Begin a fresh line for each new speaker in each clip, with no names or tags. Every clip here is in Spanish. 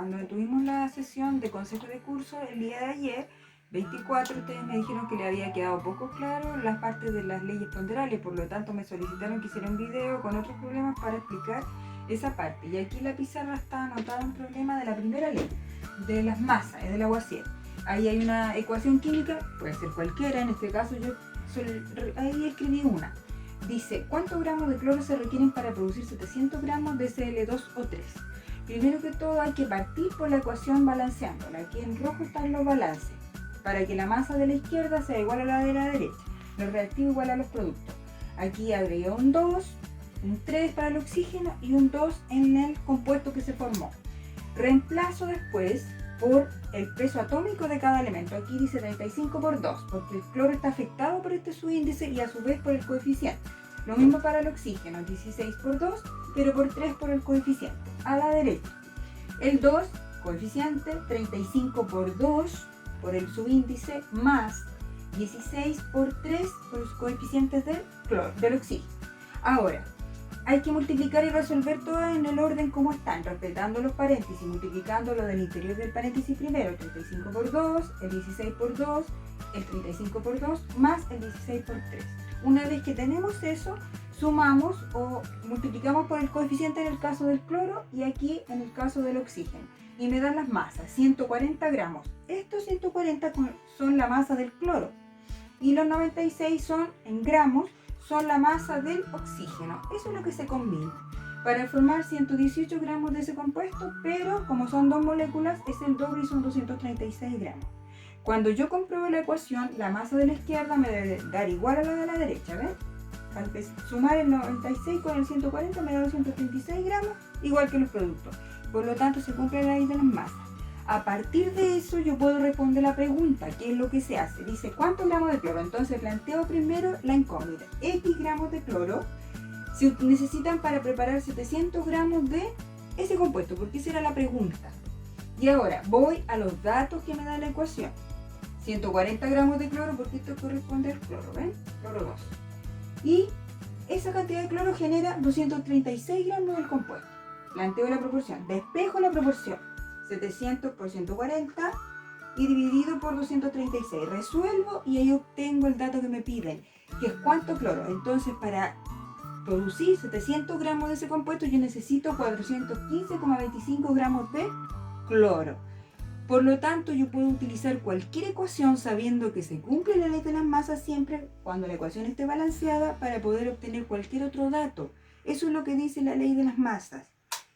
cuando tuvimos la sesión de consejo de curso el día de ayer, 24, ustedes me dijeron que le había quedado poco claro las partes de las leyes ponderables, por lo tanto me solicitaron que hiciera un video con otros problemas para explicar esa parte. Y aquí en la pizarra está anotado un problema de la primera ley, de las masas, es del Lavoisier. Ahí hay una ecuación química, puede ser cualquiera, en este caso yo ahí escribí una. Dice, ¿cuántos gramos de cloro se requieren para producir 700 gramos de Cl2 o 3? Primero que todo hay que partir por la ecuación balanceándola. Aquí en rojo están los balances, para que la masa de la izquierda sea igual a la de la derecha, los reactivos igual a los productos. Aquí agregué un 2, un 3 para el oxígeno y un 2 en el compuesto que se formó. Reemplazo después por el peso atómico de cada elemento. Aquí dice 35 por 2, porque el cloro está afectado por este subíndice y a su vez por el coeficiente. Lo mismo para el oxígeno, 16 por 2, pero por 3 por el coeficiente. A la derecha, el 2, coeficiente, 35 por 2 por el subíndice, más 16 por 3 por los coeficientes del oxígeno. Ahora, hay que multiplicar y resolver todo en el orden como están, respetando los paréntesis, multiplicando lo del interior del paréntesis primero, el 35 por 2, el 16 por 2, el 35 por 2, más el 16 por 3. Una vez que tenemos eso, sumamos o multiplicamos por el coeficiente en el caso del cloro y aquí en el caso del oxígeno. Y me dan las masas, 140 gramos. Estos 140 son la masa del cloro y los 96 son en gramos, son la masa del oxígeno. Eso es lo que se combina para formar 118 gramos de ese compuesto, pero como son dos moléculas es el doble y son 236 gramos. Cuando yo compruebo la ecuación, la masa de la izquierda me debe dar igual a la de la derecha, ¿ven? Al sumar el 96 con el 140 me da 236 gramos, igual que los productos. Por lo tanto, se cumple la ley de las masas. A partir de eso yo puedo responder la pregunta, ¿qué es lo que se hace? Dice, ¿cuántos gramos de cloro? Entonces planteo primero la incógnita. X gramos de cloro se necesitan para preparar 700 gramos de ese compuesto, porque esa era la pregunta. Y ahora voy a los datos que me da la ecuación. 140 gramos de cloro, porque esto corresponde al cloro, ¿ven? Cloro 2. Y esa cantidad de cloro genera 236 gramos del compuesto. Planteo la proporción, despejo la proporción. 700 por 140 y dividido por 236. Resuelvo y ahí obtengo el dato que me piden, que es cuánto cloro. Entonces, para producir 700 gramos de ese compuesto, yo necesito 415,25 gramos de cloro. Por lo tanto, yo puedo utilizar cualquier ecuación sabiendo que se cumple la ley de las masas siempre cuando la ecuación esté balanceada para poder obtener cualquier otro dato. Eso es lo que dice la ley de las masas.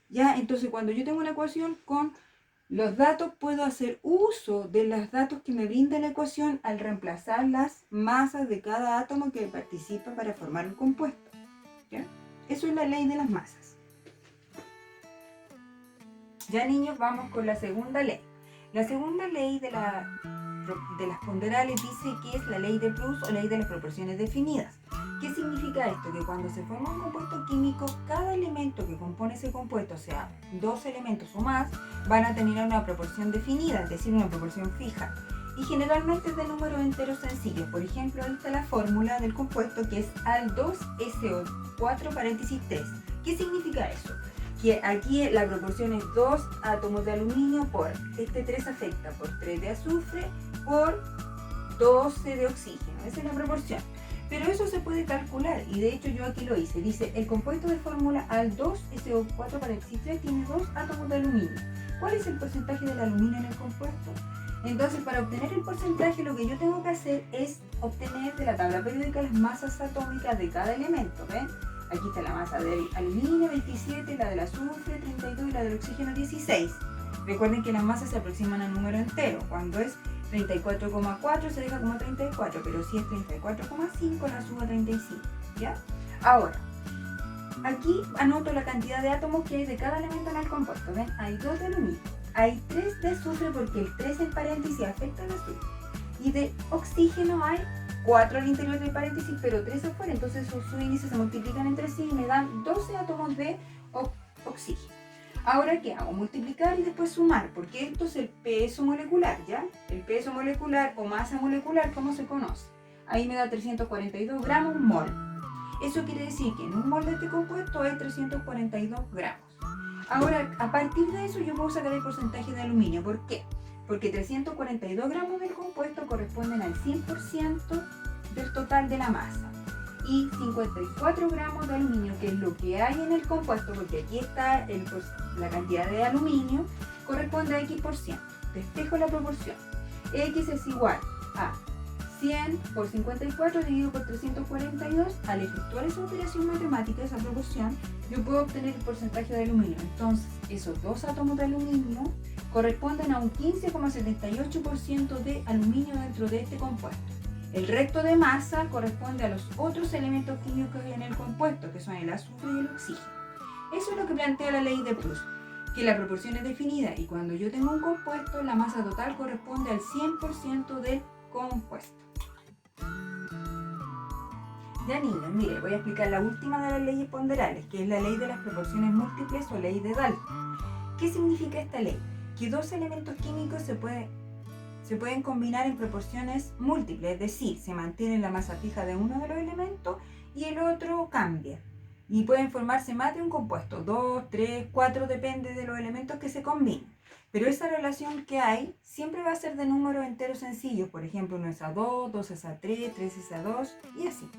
¿Ya? Entonces, cuando yo tengo una ecuación con los datos, puedo hacer uso de los datos que me brinda la ecuación al reemplazar las masas de cada átomo que participa para formar un compuesto. ¿Ya? Eso es la ley de las masas. Ya, niños, vamos con la segunda ley. La segunda ley de las ponderales dice que es la ley de Proust o ley de las proporciones definidas. ¿Qué significa esto? Que cuando se forma un compuesto químico, cada elemento que compone ese compuesto, o sea, dos elementos o más, van a tener una proporción definida, es decir, una proporción fija. Y generalmente es de números enteros sencillos. Por ejemplo, ahí está la fórmula del compuesto que es Al2SO4 paréntesis 3. ¿Qué significa eso? Que aquí la proporción es 2 átomos de aluminio por, este 3 afecta por 3 de azufre por 12 de oxígeno. Esa es la proporción. Pero eso se puede calcular y de hecho yo aquí lo hice. Dice, el compuesto de fórmula Al2SO4 paréntesis 3 tiene 2 átomos de aluminio. ¿Cuál es el porcentaje del aluminio en el compuesto? Entonces, para obtener el porcentaje, lo que yo tengo que hacer es obtener de la tabla periódica las masas atómicas de cada elemento. ¿Ven? Aquí está la masa del aluminio 27, la del azufre 32 y la del oxígeno 16. Recuerden que las masas se aproximan al número entero. Cuando es 34,4 se deja como 34, pero si es 34,5 la subo a 35, ¿ya? Ahora, aquí anoto la cantidad de átomos que hay de cada elemento en el compuesto, ¿ven? Hay 2 de aluminio, hay 3 de azufre porque el 3 en paréntesis afecta al azufre, y de oxígeno hay 4 al interior del paréntesis, pero 3 afuera, entonces sus índices se multiplican entre sí y me dan 12 átomos de oxígeno. Ahora, ¿qué hago? Multiplicar y después sumar, porque esto es el peso molecular, ¿ya? El peso molecular o masa molecular, ¿cómo se conoce? Ahí me da 342 gramos mol. Eso quiere decir que en un mol de este compuesto hay 342 gramos. Ahora, a partir de eso yo puedo sacar el porcentaje de aluminio. ¿Por qué? Porque 342 gramos del compuesto corresponden al 100% del total de la masa. Y 54 gramos de aluminio, que es lo que hay en el compuesto, porque aquí está la cantidad de aluminio, corresponde a X%. Despejo la proporción. X es igual a 100 por 54 dividido por 342. Al efectuar esa operación matemática, esa proporción, yo puedo obtener el porcentaje de aluminio. Entonces, esos dos átomos de aluminio corresponden a un 15,78% de aluminio dentro de este compuesto. El resto de masa corresponde a los otros elementos químicos en el compuesto, que son el azufre y el oxígeno. Eso es lo que plantea la ley de Proust, que la proporción es definida y cuando yo tengo un compuesto, la masa total corresponde al 100% del compuesto. Ya niños, mire, voy a explicar la última de las leyes ponderales, que es la ley de las proporciones múltiples o ley de Dalton. ¿Qué significa esta ley? Que dos elementos químicos se pueden combinar en proporciones múltiples, es decir, se mantiene la masa fija de uno de los elementos y el otro cambia. Y pueden formarse más de un compuesto, 2, 3, 4, depende de los elementos que se combinen. Pero esa relación que hay siempre va a ser de números enteros sencillos, por ejemplo 1 es a 2, 2 es a 3, 3 es a 2 y así.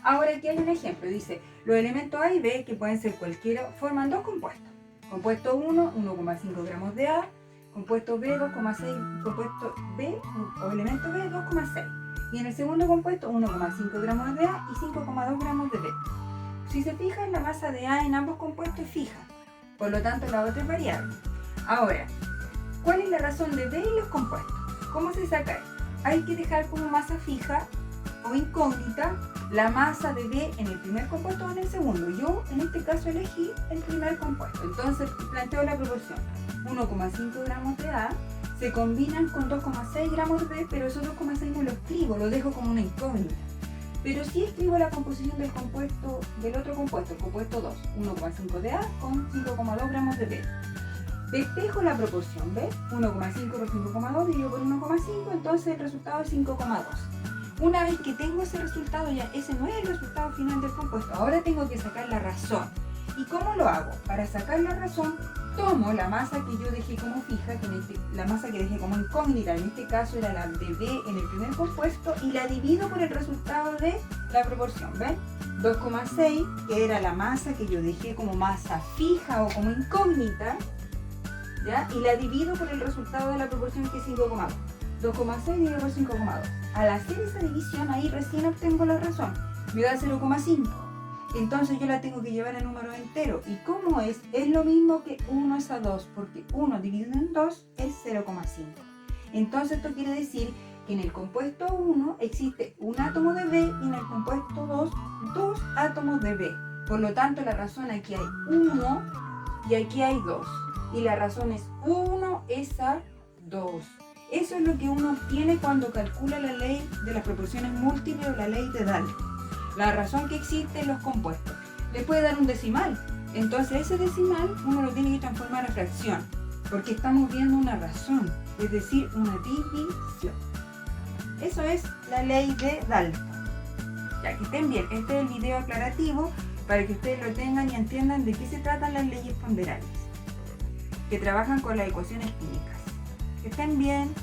Ahora aquí hay un ejemplo, dice, los elementos A y B, que pueden ser cualquiera, forman dos compuestos. Compuesto 1, 1,5 gramos de A, compuesto B, 2,6, compuesto B o elemento B, 2,6. Y en el segundo compuesto, 1,5 gramos de A y 5,2 gramos de B. Si se fijan, la masa de A en ambos compuestos es fija, por lo tanto la otra es variable. Ahora, ¿cuál es la razón de B y los compuestos? ¿Cómo se saca esto? Hay que dejar como masa fija o incógnita la masa de B en el primer compuesto o en el segundo. Yo en este caso elegí el primer compuesto, entonces planteo la proporción. 1,5 gramos de A se combinan con 2,6 gramos de B, pero esos 2,6 no lo escribo, lo dejo como una incógnita. Pero sí escribo la composición del otro compuesto, el compuesto 2, 1,5 de A con 5,2 gramos de B. Despejo la proporción, ¿ves? 1,5 por 5,2 dividido por 1,5, entonces el resultado es 5,2. Una vez que tengo ese resultado, ya ese no es el resultado final del compuesto, ahora tengo que sacar la razón. ¿Y cómo lo hago? Para sacar la razón, tomo la masa que yo dejé como fija, la masa que dejé como incógnita, en este caso era la de B en el primer compuesto, y la divido por el resultado de la proporción, ¿ven? 2,6, que era la masa que yo dejé como masa fija o como incógnita, ¿ya? Y la divido por el resultado de la proporción que es 5,2. 2,6 dividido por 5,2. Al hacer esa división, ahí recién obtengo la razón. Me da 0,5. Entonces yo la tengo que llevar a número entero. ¿Y cómo es? Es lo mismo que 1 es a 2, porque 1 dividido en 2 es 0,5. Entonces esto quiere decir que en el compuesto 1 existe un átomo de B y en el compuesto 2, 2 átomos de B. Por lo tanto, la razón aquí hay 1 y aquí hay 2. Y la razón es 1 es a 2. Eso es lo que uno obtiene cuando calcula la ley de las proporciones múltiples o la ley de Dalton. La razón que existe en los compuestos. Le puede dar un decimal. Entonces ese decimal uno lo tiene que transformar a fracción. Porque estamos viendo una razón. Es decir, una división. Eso es la ley de Dalton. Ya que estén bien. Este es el video aclarativo para que ustedes lo tengan y entiendan de qué se tratan las leyes ponderales. Que trabajan con las ecuaciones químicas. Que estén bien.